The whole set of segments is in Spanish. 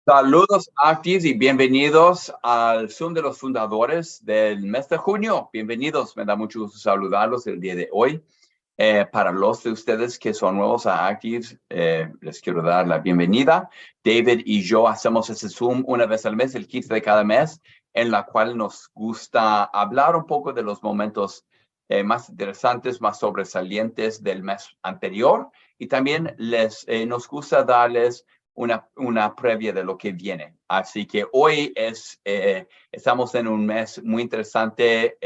Saludos, ACTIVZ, y bienvenidos al Zoom de los fundadores del mes de junio. Bienvenidos, me da mucho gusto saludarlos el día de hoy. Para los de ustedes que son nuevos a ACTIVZ, les quiero dar la bienvenida. David y yo hacemos ese Zoom una vez al mes, el 15 de cada mes, en la cual nos gusta hablar un poco de los momentos más interesantes, más sobresalientes del mes anterior. Y también nos gusta darles una previa de lo que viene. Así que hoy estamos en un mes muy interesante,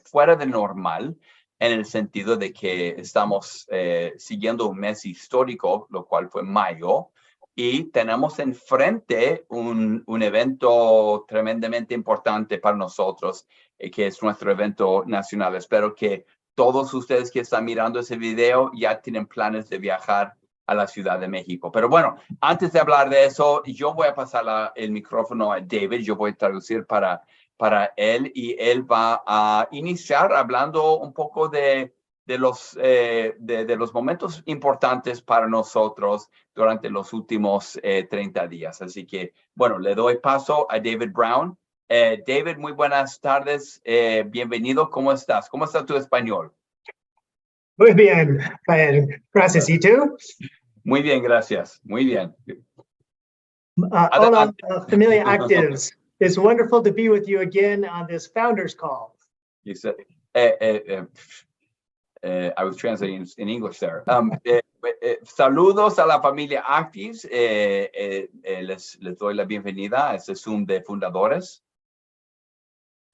fuera de normal, en el sentido de que estamos siguiendo un mes histórico, lo cual fue mayo, y tenemos enfrente un evento tremendamente importante para nosotros, que es nuestro evento nacional. Espero que todos ustedes que están mirando ese video ya tienen planes de viajar a la Ciudad de México. Pero bueno, antes de hablar de eso, yo voy a pasar el micrófono a David. Yo voy a traducir para él y él va a iniciar hablando un poco de los momentos importantes para nosotros durante los últimos 30 días. Así que, bueno, le doy paso a David Brown. David, muy buenas tardes. Bienvenido. ¿Cómo estás? ¿Cómo está tu español? Muy bien. Gracias. ¿Y tú? Muy bien, gracias. Muy bien. Hola, familia ACTIVZ. It's wonderful to be with you again on this founders call. You said, I was translating in English there. Saludos a la familia ACTIVZ. Les doy la bienvenida a este Zoom de Fundadores.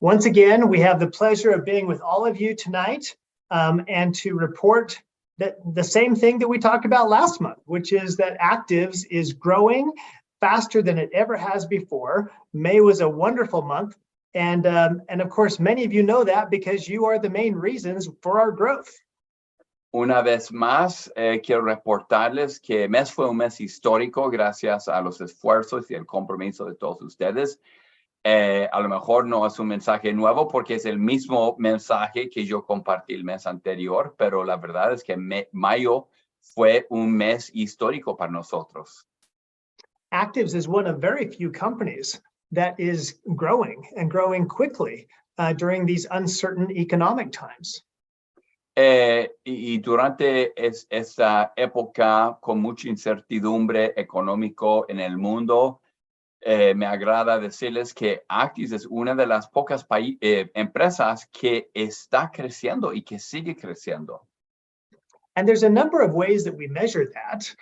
Once again, we have the pleasure of being with all of you tonight and to report that the same thing that we talked about last month, which is that ACTIVZ is growing faster than it ever has before. May was a wonderful month. And of course, many of you know that because you are the main reasons for our growth. Una vez más, quiero reportarles que mes fue un mes histórico gracias a los esfuerzos y el compromiso de todos ustedes. A lo mejor no es un mensaje nuevo porque es el mismo mensaje que yo compartí el mes anterior, pero la verdad es que mayo fue un mes histórico para nosotros. ACTIVZ is one of very few companies that is growing and growing quickly during these uncertain economic times. Y durante esta época con mucha incertidumbre económico en el mundo, me agrada decirles que ACTIVZ es una de las pocas empresas que está creciendo y que sigue creciendo. And there's a number of ways that we measure that.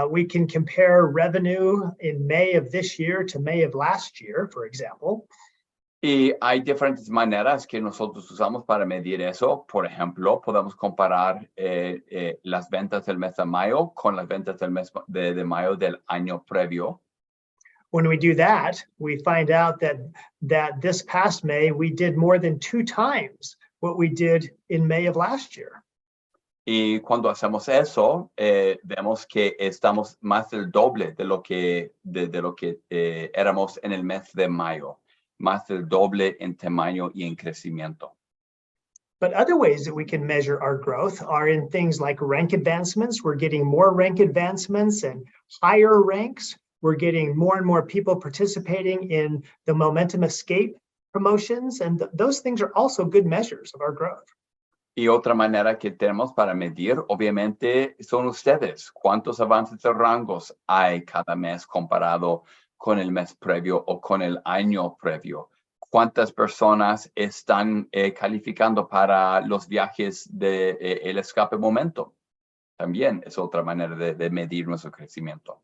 We can compare revenue in May of this year to May of last year, for example. Y hay diferentes maneras que nosotros usamos para medir eso. Por ejemplo, podemos comparar las ventas del mes de mayo con las ventas del mes de mayo del año previo. When we do that, we find out that this past May, we did more than 2 times what we did in May of last year. Y cuando hacemos eso, vemos que estamos más del doble de lo que éramos en el mes de mayo, más del doble en tamaño y en crecimiento. But other ways that we can measure our growth are in things like rank advancements. We're getting more rank advancements and higher ranks. We're getting more and more people participating in the Momentum Escape promotions, and those things are also good measures of our growth. Y otra manera que tenemos para medir, obviamente, son ustedes. ¿Cuántos avances de rangos hay cada mes comparado con el mes previo o con el año previo? ¿Cuántas personas están calificando para los viajes el escape momento? También es otra manera de medir nuestro crecimiento.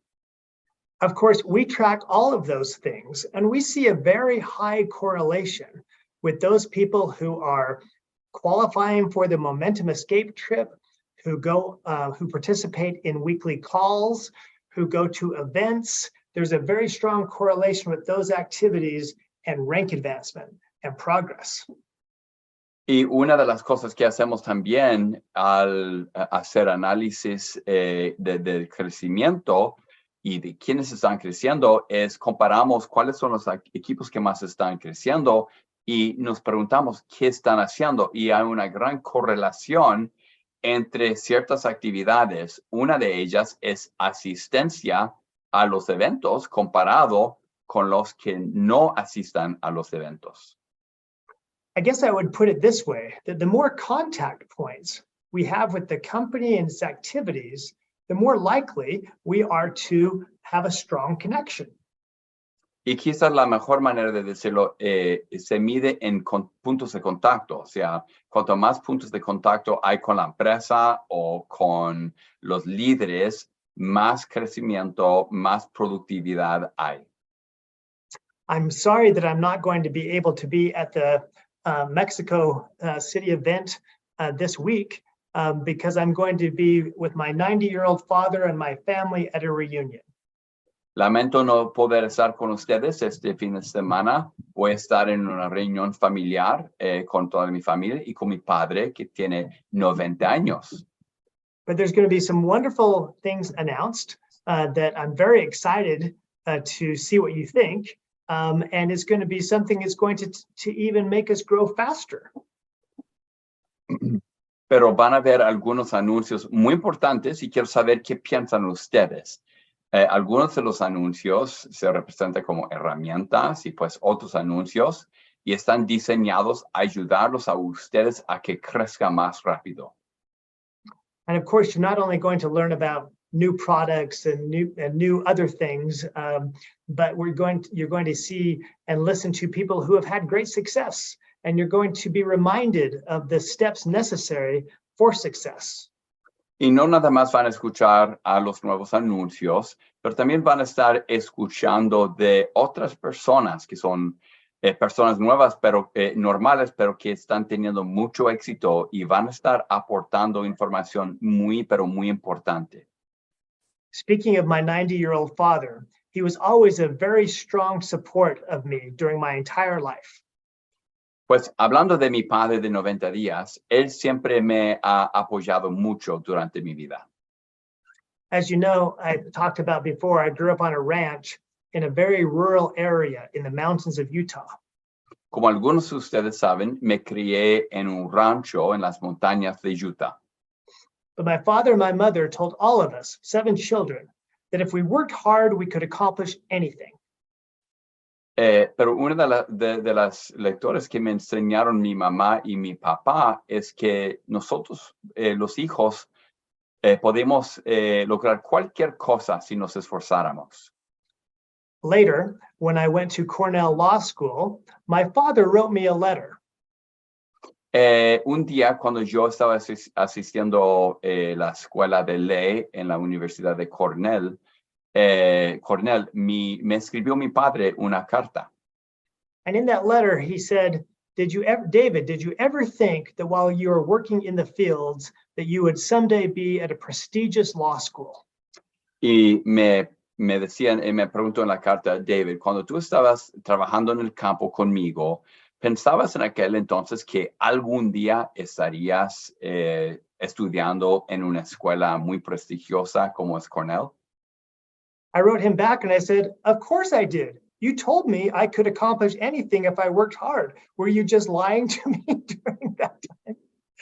Of course, we track all of those things, and we see a very high correlation with those people who are qualifying for the Momentum Escape trip, who participate in weekly calls, who go to events. There's a very strong correlation with those activities and rank advancement and progress. Y una de las cosas que hacemos también al hacer análisis del crecimiento y de quiénes están creciendo es comparamos cuáles son los equipos que más están creciendo y nos preguntamos qué están haciendo. Y hay una gran correlación entre ciertas actividades. Una de ellas es asistencia a los eventos comparado con los que no asistan a los eventos. I guess I would put it this way, that the more contact points we have with the company and its activities, the more likely we are to have a strong connection. Y quizás la mejor manera de decirlo se mide en puntos de contacto. O sea, cuanto más puntos de contacto hay con la empresa o con los líderes, más crecimiento, más productividad hay. I'm sorry that I'm not going to be able to be at the Mexico City event this week because I'm going to be with my 90-year-old father and my family at a reunion. Lamento no poder estar con ustedes este fin de semana. Voy a estar en una reunión familiar con toda mi familia y con mi padre que tiene 90 años. But there's going to be some wonderful things announced that I'm very excited to see what you think. And it's going to be something that's going to even make us grow faster. Pero van a haber algunos anuncios muy importantes y quiero saber qué piensan ustedes. Algunos de los anuncios se representan como herramientas y pues otros anuncios y están diseñados a ayudarlos a ustedes a que crezca más rápido. And of course, you're not only going to learn about new products and new other things, but you're going to see and listen to people who have had great success, and you're going to be reminded of the steps necessary for success. Y no nada más van a escuchar a los nuevos anuncios, pero también van a estar escuchando de otras personas que son personas nuevas, pero normales, pero que están teniendo mucho éxito y van a estar aportando información pero muy importante. Speaking of my 90-year-old father, he was always a very strong support of me during my entire life. Pues hablando de mi padre de 90 días, él siempre me ha apoyado mucho durante mi vida. As you know, I talked about before, I grew up on a ranch in a very rural area in the mountains of Utah. Como algunos de ustedes saben, me crié en un rancho en las montañas de Utah. But my father and my mother told all of us, 7 children, that if we worked hard, we could accomplish anything. Pero una de las lectores que me enseñaron mi mamá y mi papá es que nosotros, los hijos, podemos lograr cualquier cosa si nos esforzáramos. Later, when I went to Cornell Law School, my father wrote me a letter. Un día, cuando yo estaba asistiendo a la escuela de ley en la Universidad de Cornell, me escribió mi padre una carta. And in that letter, he said, David, did you ever think that while you were working in the fields, that you would someday be at a prestigious law school? Y me decían, me preguntó en la carta, David, cuando tú estabas trabajando en el campo conmigo, ¿pensabas en aquel entonces que algún día estarías estudiando en una escuela muy prestigiosa como es Cornell? I wrote him back and I said, of course I did. You told me I could accomplish anything if I worked hard. Were you just lying to me during that time?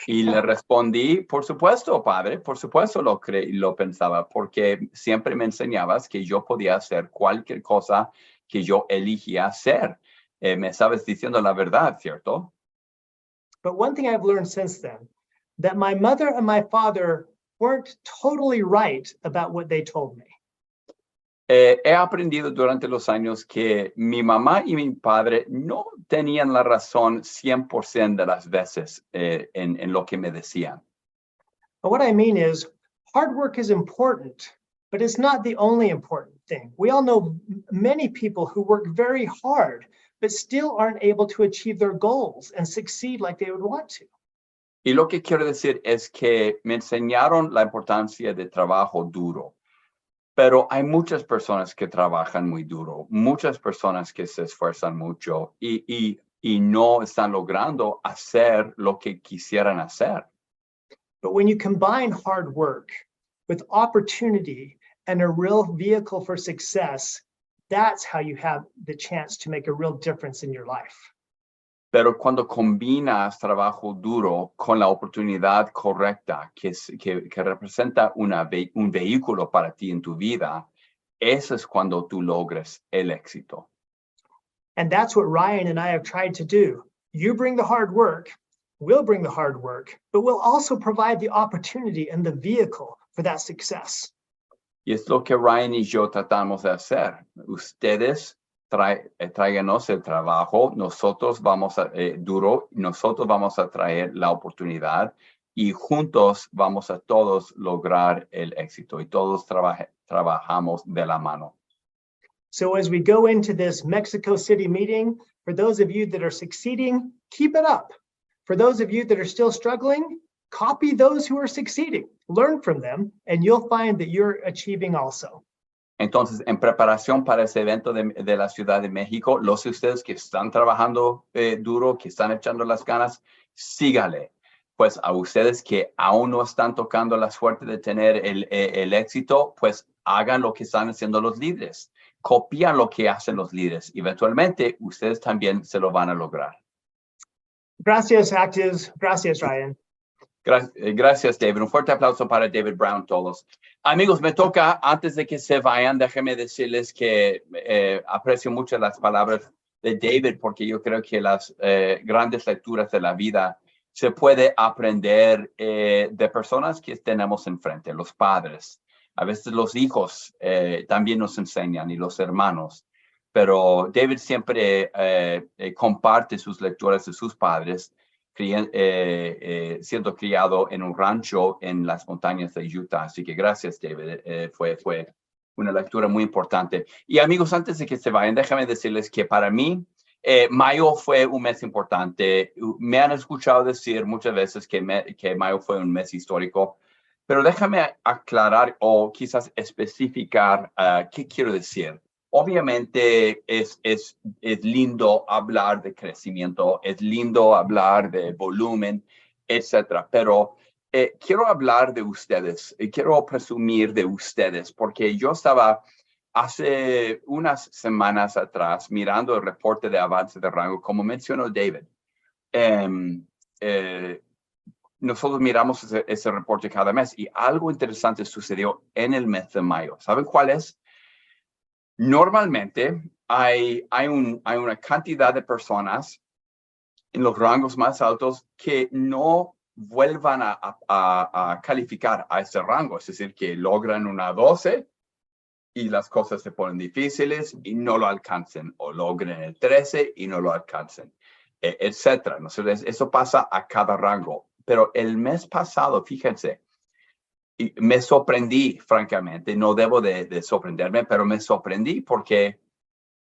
Y le respondí, por supuesto, padre, por supuesto lo pensaba, porque siempre me enseñabas que yo podía hacer cualquier cosa que yo elegía hacer. Me estabas diciendo la verdad, ¿cierto? But one thing I've learned since then, that my mother and my father weren't totally right about what they told me. He aprendido durante los años que mi mamá y mi padre no tenían la razón 100% de las veces en lo que me decían. But what I mean is, hard work is important, but it's not the only important thing. We all know many people who work very hard, but still aren't able to achieve their goals and succeed like they would want to. Y lo que quiero decir es que me enseñaron la importancia de trabajo duro. Pero hay muchas personas que trabajan muy duro, muchas personas que se esfuerzan mucho y no están logrando hacer lo que quisieran hacer. But when you combine hard work with opportunity and a real vehicle for success, that's how you have the chance to make a real difference in your life. Pero cuando combinas trabajo duro con la oportunidad correcta que representa un vehículo para ti en tu vida, eso es cuando tú logres el éxito. And that's what Ryan and I have tried to do. You bring the hard work, we'll bring the hard work, but we'll also provide the opportunity and the vehicle for that success. Y es lo que Ryan y yo tratamos de hacer. Ustedes tráiganos el trabajo, nosotros vamos a traer la oportunidad y juntos vamos a todos lograr el éxito y todos trabajamos de la mano. So as we go into this Mexico City meeting, for those of you that are succeeding, keep it up. For those of you that are still struggling, copy those who are succeeding, learn from them, and you'll find that you're achieving also. Entonces, en preparación para ese evento de la Ciudad de México, los de ustedes que están trabajando duro, que están echando las ganas, sígale. Pues a ustedes que aún no están tocando la suerte de tener el éxito, pues hagan lo que están haciendo los líderes. Copian lo que hacen los líderes. Eventualmente, ustedes también se lo van a lograr. Gracias, ACTIVZ. Gracias, Ryan. Gracias, David. Un fuerte aplauso para David Brown, todos. Amigos, me toca, antes de que se vayan, déjenme decirles que aprecio mucho las palabras de David, porque yo creo que las grandes lecturas de la vida se puede aprender de personas que tenemos enfrente, los padres. A veces los hijos también nos enseñan y los hermanos. Pero David siempre comparte sus lecturas de sus padres, siendo criado en un rancho en las montañas de Utah. Así que gracias, David. Fue una lectura muy importante. Y amigos, antes de que se vayan, déjame decirles que para mí, mayo fue un mes importante. Me han escuchado decir muchas veces que mayo fue un mes histórico, pero déjame aclarar o quizás especificar qué quiero decir. Obviamente es lindo hablar de crecimiento, es lindo hablar de volumen, etcétera, pero quiero hablar de ustedes, quiero presumir de ustedes, porque yo estaba hace unas semanas atrás mirando el reporte de avance de rango, como mencionó David. Nosotros miramos ese reporte cada mes y algo interesante sucedió en el mes de mayo. ¿Saben cuál es? Normalmente hay una cantidad de personas en los rangos más altos que no vuelvan a calificar a ese rango, es decir, que logran una 12 y las cosas se ponen difíciles y no lo alcancen, o logran el 13 y no lo alcancen, etcétera. ¿No? Eso pasa a cada rango. Pero el mes pasado, fíjense, y me sorprendí, francamente, no debo de sorprenderme, pero me sorprendí porque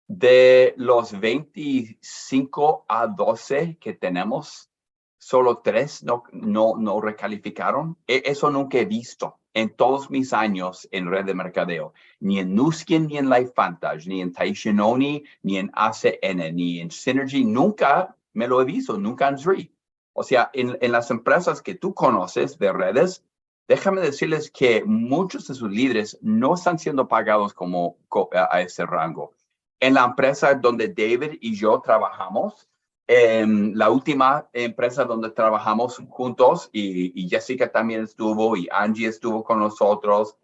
de los 25 a 12 que tenemos, solo 3 no recalificaron. Eso nunca he visto en todos mis años en red de mercadeo, ni en Nuskin, ni en LifeVantage, ni en Taishinoni, ni en ACN, ni en Synergy. Nunca me lo he visto, nunca en SRI. O sea, en las empresas que tú conoces de redes, déjame decirles que muchos de sus líderes no están siendo pagados a ese rango. En la empresa donde David y yo trabajamos, la última empresa donde trabajamos juntos, y Jessica también estuvo, y Angie estuvo con nosotros,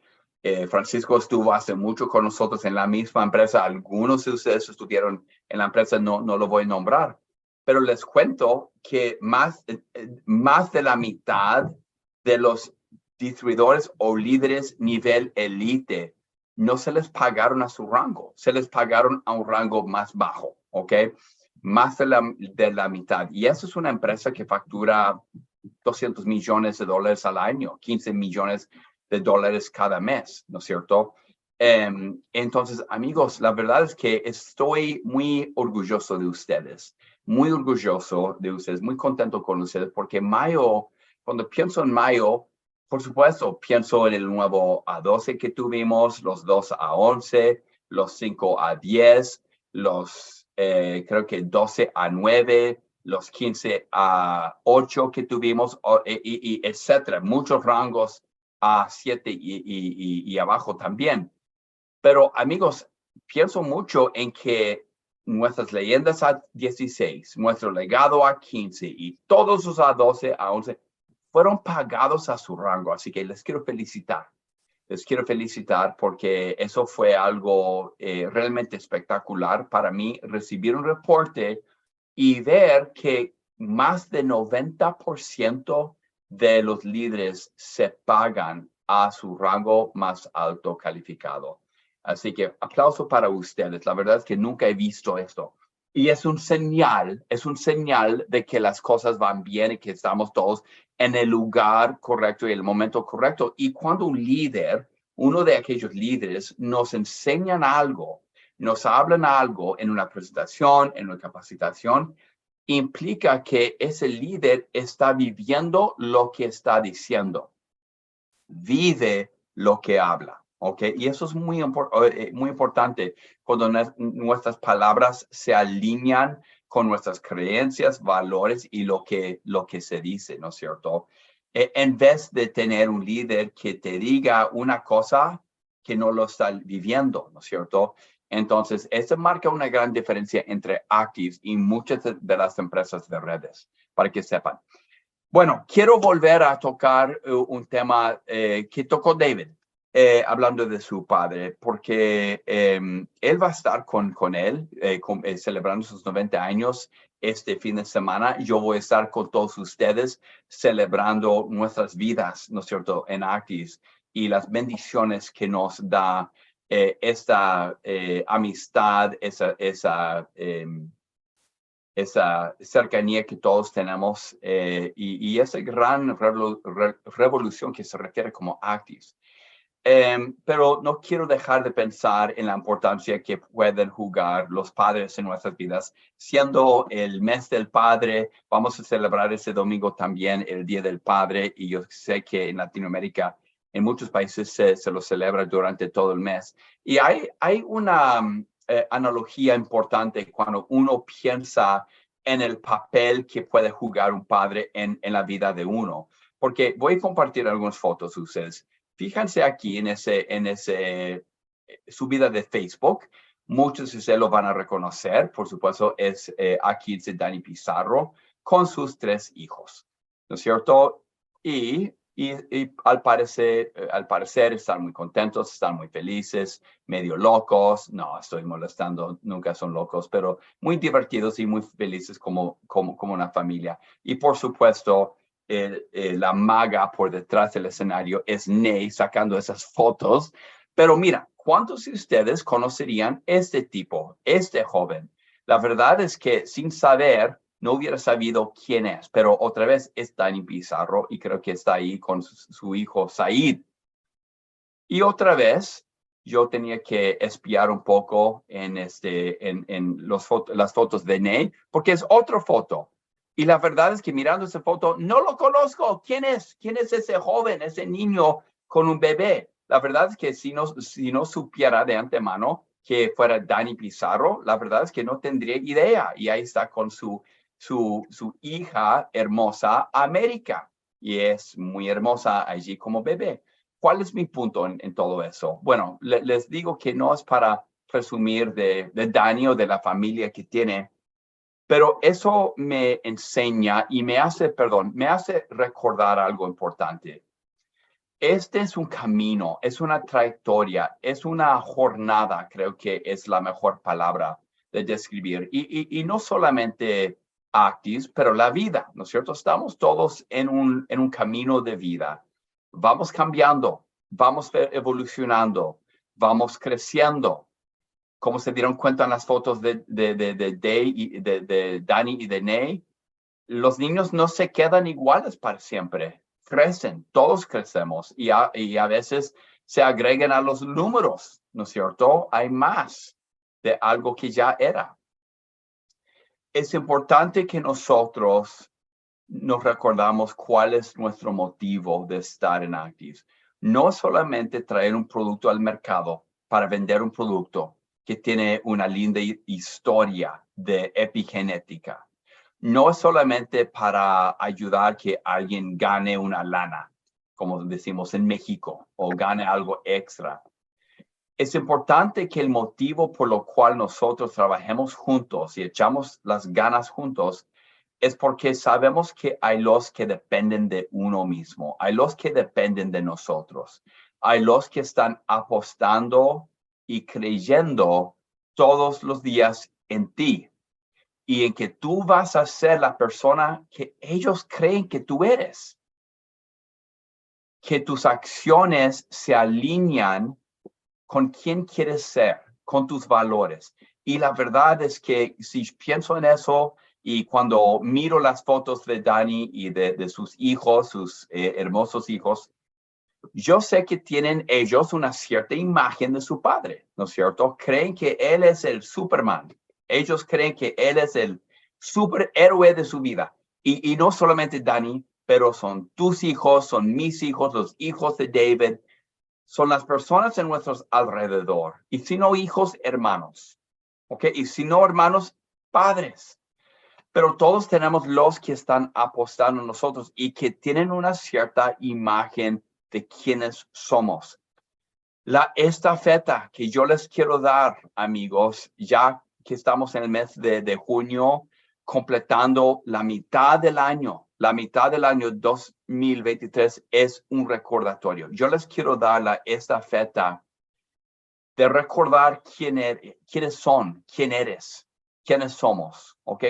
Francisco estuvo hace mucho con nosotros en la misma empresa. Algunos de ustedes estuvieron en la empresa, no lo voy a nombrar, pero les cuento que más de la mitad de los distribuidores o líderes nivel elite no se les pagaron a su rango, se les pagaron a un rango más bajo, ¿ok? Más de la mitad. Y eso es una empresa que factura $200 millones al año, 15 millones de dólares cada mes, ¿no es cierto? Entonces, amigos, la verdad es que estoy muy orgulloso de ustedes, muy contento con ustedes, porque mayo, cuando pienso en mayo, por supuesto, pienso en el nuevo A12 que tuvimos, los 2 a 11, los 5 a 10, los creo que 12 a 9, los 15 a 8 que tuvimos, y etcétera. Muchos rangos a 7 y abajo también. Pero, amigos, pienso mucho en que nuestras leyendas a 16, nuestro legado a 15 y todos los a 12, a 11, fueron pagados a su rango. Así que les quiero felicitar. Les quiero felicitar porque eso fue algo realmente espectacular para mí, recibir un reporte y ver que más de 90% de los líderes se pagan a su rango más alto calificado. Así que aplauso para ustedes. La verdad es que nunca he visto esto. Y es un señal de que las cosas van bien y que estamos todos en el lugar correcto y el momento correcto. Y cuando un líder, uno de aquellos líderes, nos enseñan algo, nos hablan algo en una presentación, en una capacitación, implica que ese líder está viviendo lo que está diciendo. Vive lo que habla, ¿ok? Y eso es muy importante cuando nuestras palabras se alinean con nuestras creencias, valores y lo que se dice, ¿no es cierto? En vez de tener un líder que te diga una cosa que no lo está viviendo, ¿no es cierto? Entonces, eso marca una gran diferencia entre ACTIVZ y muchas de las empresas de redes, para que sepan. Bueno, quiero volver a tocar un tema que tocó David, hablando de su padre, porque él va a estar con él, celebrando sus 90 años este fin de semana. Yo voy a estar con todos ustedes celebrando nuestras vidas, ¿no es cierto?, en ACTIVZ y las bendiciones que nos da esta amistad, esa cercanía que todos tenemos y esa gran revolución que se refiere como ACTIVZ. Pero no quiero dejar de pensar en la importancia que pueden jugar los padres en nuestras vidas. Siendo el mes del padre, vamos a celebrar ese domingo también el Día del Padre, y yo sé que en Latinoamérica, en muchos países se lo celebra durante todo el mes. Y hay una analogía importante cuando uno piensa en el papel que puede jugar un padre en la vida de uno. Porque voy a compartir algunas fotos de ustedes. Fíjense aquí en ese subida de Facebook. Muchos de ustedes lo van a reconocer. Por supuesto, es ACTIVZ de Dani Pizarro con sus 3 hijos, ¿no es cierto? Y al parecer están muy contentos, están muy felices, medio locos. No, estoy molestando, nunca son locos, pero muy divertidos y muy felices como una familia. Y por supuesto, la maga por detrás del escenario es Ney sacando esas fotos. Pero mira, ¿cuántos de ustedes conocerían este tipo, este joven? La verdad es que sin saber, no hubiera sabido quién es, pero otra vez es Dani Pizarro y creo que está ahí con su hijo Said. Y otra vez, yo tenía que espiar un poco en las fotos de Ney, porque es otra foto. Y la verdad es que mirando esa foto, no lo conozco. ¿Quién es? ¿Quién es ese joven, ese niño con un bebé? La verdad es que si no supiera de antemano que fuera Dani Pizarro, la verdad es que no tendría idea. Y ahí está con su hija hermosa, América. Y es muy hermosa allí como bebé. ¿Cuál es mi punto en todo eso? Bueno, les digo que no es para presumir de Dani o de la familia que tiene, pero eso me enseña y me hace recordar algo importante. Este es un camino, es una trayectoria, es una jornada, creo que es la mejor palabra de describir. Y no solamente ACTIVZ, pero la vida, ¿no es cierto? Estamos todos en un camino de vida. Vamos cambiando, vamos evolucionando, vamos creciendo. Como se dieron cuenta en las fotos de Dani y de Ney, los niños no se quedan iguales para siempre. Crecen, todos crecemos y a veces se agregan a los números, ¿no es cierto? Hay más de algo que ya era. Es importante que nosotros nos recordamos cuál es nuestro motivo de estar en ACTIVZ. No solamente traer un producto al mercado para vender un producto que tiene una linda historia de epigenética. No es solamente para ayudar que alguien gane una lana, como decimos en México, o gane algo extra. Es importante que el motivo por lo cual nosotros trabajemos juntos y echamos las ganas juntos es porque sabemos que hay los que dependen de uno mismo, hay los que dependen de nosotros. Hay los que están apostando y creyendo todos los días en ti y en que tú vas a ser la persona que ellos creen que tú eres. Que tus acciones se alinean con quién quieres ser, con tus valores. Y la verdad es que si pienso en eso y cuando miro las fotos de Dani y de sus hijos, sus hermosos hijos, yo sé que tienen ellos una cierta imagen de su padre, ¿no es cierto? Creen que él es el Superman. Ellos creen que él es el superhéroe de su vida. Y no solamente Dani, pero son tus hijos, son mis hijos, los hijos de David. Son las personas en nuestros alrededor. Y si no hijos, hermanos. ¿Ok? Y si no hermanos, padres. Pero todos tenemos los que están apostando en nosotros y que tienen una cierta imagen de quiénes somos. La estafeta que yo les quiero dar, amigos, ya que estamos en el mes de junio, completando la mitad del año 2023 es un recordatorio. Yo les quiero dar la estafeta de recordar quiénes son, quién eres, quiénes somos, ¿ok?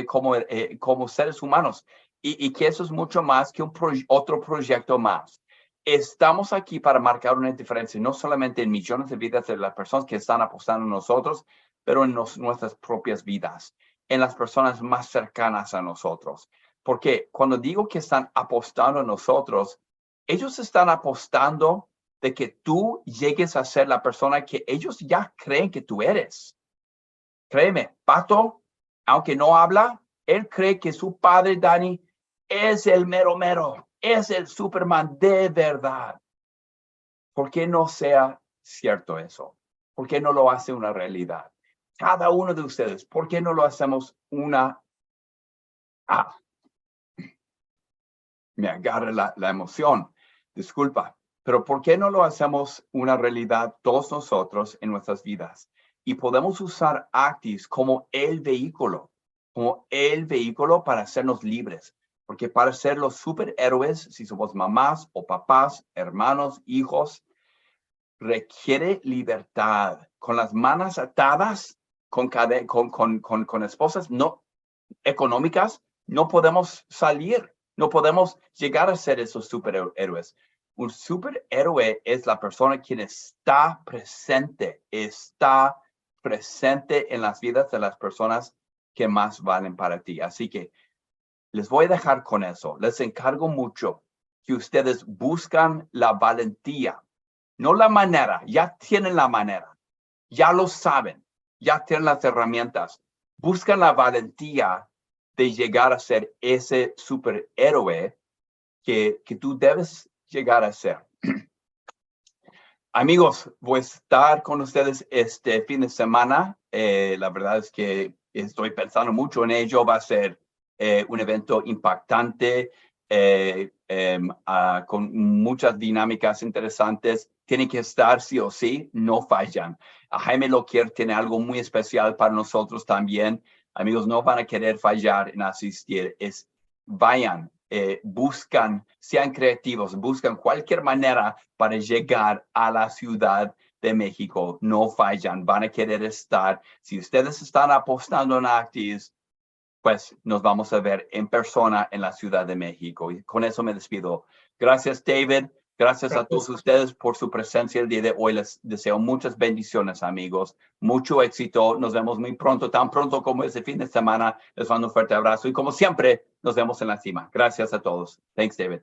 Como seres humanos. Y que eso es mucho más que otro proyecto más. Estamos aquí para marcar una diferencia, no solamente en millones de vidas de las personas que están apostando en nosotros, pero en nuestras propias vidas, en las personas más cercanas a nosotros. Porque cuando digo que están apostando en nosotros, ellos están apostando de que tú llegues a ser la persona que ellos ya creen que tú eres. Créeme, Pato, aunque no habla, él cree que su padre, Dani, es el mero mero, es el Superman de verdad. ¿Por qué no sea cierto eso? ¿Por qué no lo hace una realidad? Cada uno de ustedes, ¿por qué no lo hacemos una... me agarra la emoción, disculpa, pero ¿por qué no lo hacemos una realidad todos nosotros en nuestras vidas? Y podemos usar ACTIVZ como el vehículo para hacernos libres. Porque para ser los superhéroes, si somos mamás o papás, hermanos, hijos, requiere libertad. Con las manos atadas, con esposas no económicas, no podemos salir. No podemos llegar a ser esos superhéroes. Un superhéroe es la persona quien está presente en las vidas de las personas que más valen para ti. Así que les voy a dejar con eso. Les encargo mucho que ustedes buscan la valentía, no la manera. Ya tienen la manera, ya lo saben, ya tienen las herramientas. Buscan la valentía de llegar a ser ese superhéroe que tú debes llegar a ser. Amigos, voy a estar con ustedes este fin de semana. La verdad es que estoy pensando mucho en ello. Va a ser un evento impactante con muchas dinámicas interesantes. Tienen que estar sí o sí, no fallan. Jaime Loquier tiene algo muy especial para nosotros también. Amigos, no van a querer fallar en asistir. Vayan, buscan, sean creativos, buscan cualquier manera para llegar a la Ciudad de México. No fallan, van a querer estar. Si ustedes están apostando en ACTIVZ, pues nos vamos a ver en persona en la Ciudad de México. Y con eso me despido. Gracias, David. Gracias a todos ustedes por su presencia el día de hoy. Les deseo muchas bendiciones, amigos. Mucho éxito. Nos vemos muy pronto, tan pronto como este fin de semana. Les mando un fuerte abrazo y como siempre, nos vemos en la cima. Gracias a todos. Thanks, David.